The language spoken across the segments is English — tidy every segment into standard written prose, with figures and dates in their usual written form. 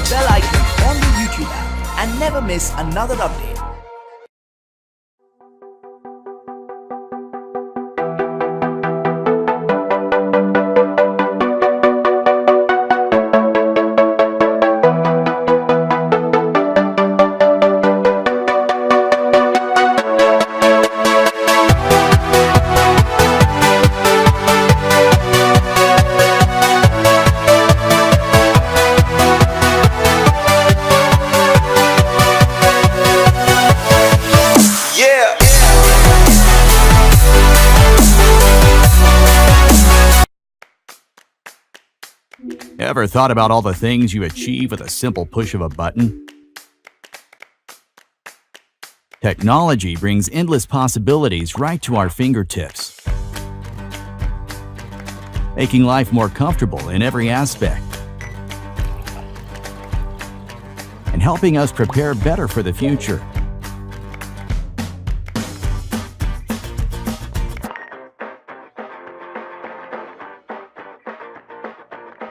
the bell icon on the YouTube app and never miss another update. Ever thought about all the things you achieve with a simple push of a button? Technology brings endless possibilities right to our fingertips, making life more comfortable in every aspect and helping us prepare better for the future.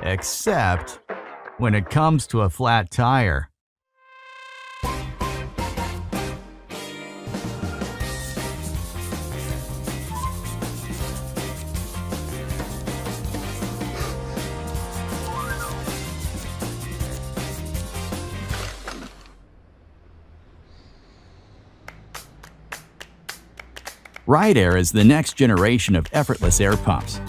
Except when it comes to a flat tire. Ride Air is the next generation of effortless air pumps.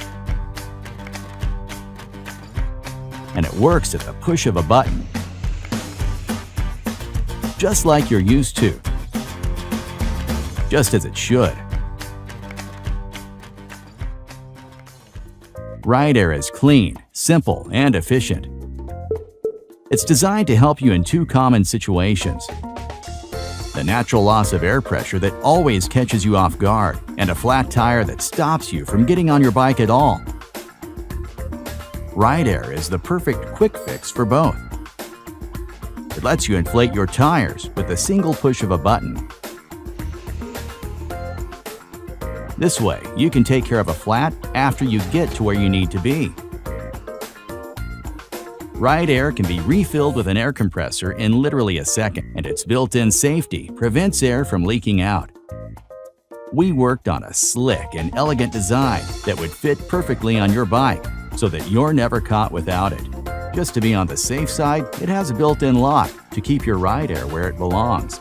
And it works at the push of a button, just like you're used to, just as it should. Ride Air is clean, simple, and efficient. It's designed to help you in two common situations: the natural loss of air pressure that always catches you off guard, and a flat tire that stops you from getting on your bike at all. Ride Air is the perfect quick fix for both. It lets you inflate your tires with a single push of a button. This way, you can take care of a flat after you get to where you need to be. Ride Air can be refilled with an air compressor in literally a second, and its built-in safety prevents air from leaking out. We worked on a slick and elegant design that would fit perfectly on your bike, so that you're never caught without it. Just to be on the safe side, it has a built-in lock to keep your Ride Air where it belongs.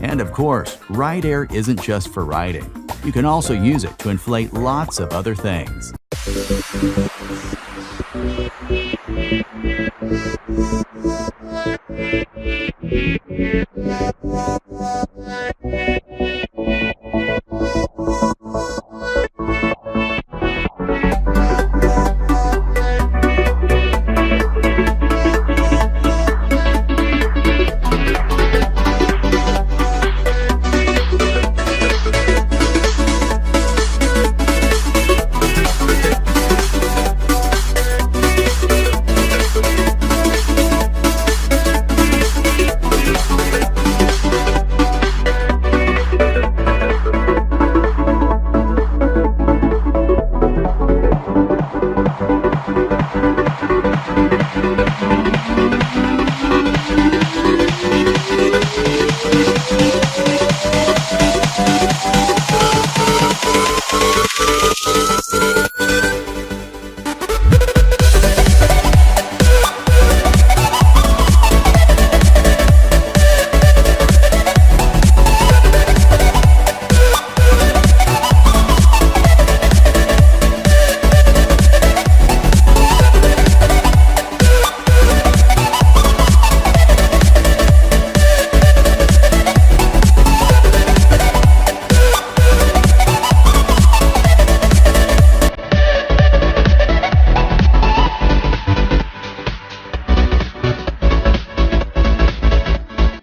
And of course, Ride Air isn't just for riding. You can also use it to inflate lots of other things.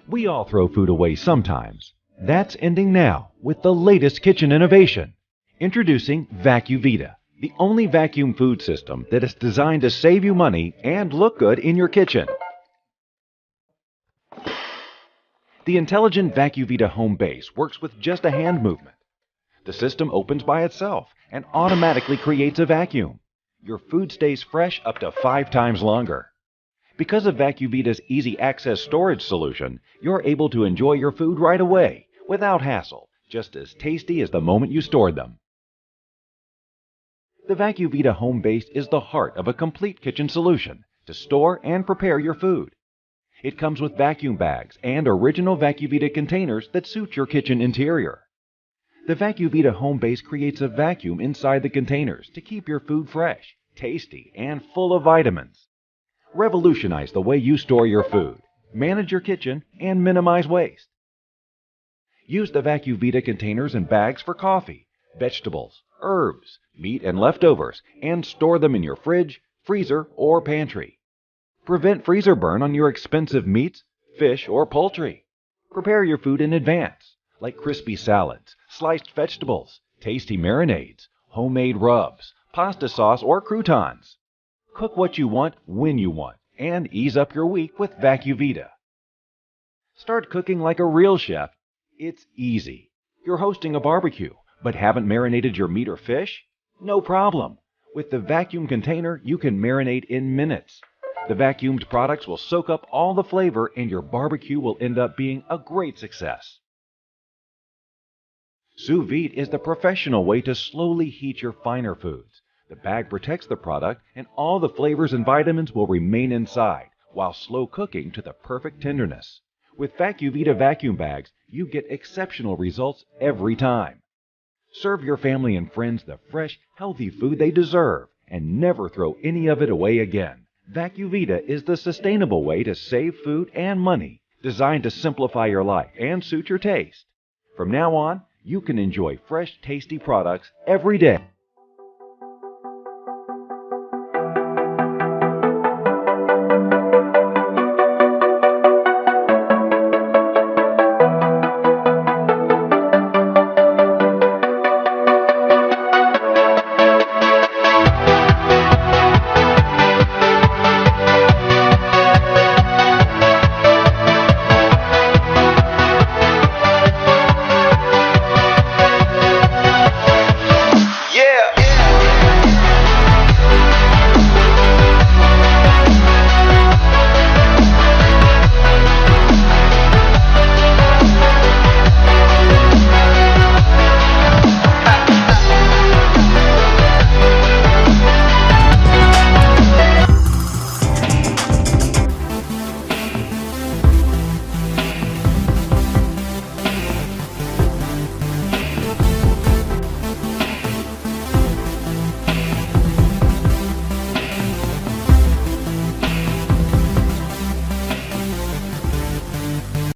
We all throw food away sometimes. That's ending now with the latest kitchen innovation. Introducing VacuVita, the only vacuum food system that is designed to save you money and look good in your kitchen. The intelligent VacuVita home base works with just a hand movement. The system opens by itself and automatically creates a vacuum. Your food stays fresh up to 5 times longer. Because of VacuVita's easy access storage solution, you're able to enjoy your food right away, without hassle, just as tasty as the moment you stored them. The VacuVita Home Base is the heart of a complete kitchen solution to store and prepare your food. It comes with vacuum bags and original VacuVita containers that suit your kitchen interior. The VacuVita Home Base creates a vacuum inside the containers to keep your food fresh, tasty, and full of vitamins. Revolutionize the way you store your food, manage your kitchen, and minimize waste. Use the VacuVita containers and bags for coffee, vegetables, herbs, meat, and leftovers, and store them in your fridge, freezer, or pantry. Prevent freezer burn on your expensive meats, fish, or poultry. Prepare your food in advance, like crispy salads, sliced vegetables, tasty marinades, homemade rubs, pasta sauce, or croutons. Cook what you want when you want, and ease up your week with VacuVita. Start cooking like a real chef. It's easy. You're hosting a barbecue, but haven't marinated your meat or fish? No problem. With the vacuum container, you can marinate in minutes. The vacuumed products will soak up all the flavor, and your barbecue will end up being a great success. Sous vide is the professional way to slowly heat your finer foods. The bag protects the product, and all the flavors and vitamins will remain inside, while slow cooking to the perfect tenderness. With VacuVita vacuum bags, you get exceptional results every time. Serve your family and friends the fresh, healthy food they deserve, and never throw any of it away again. VacuVita is the sustainable way to save food and money, designed to simplify your life and suit your taste. From now on, you can enjoy fresh, tasty products every day.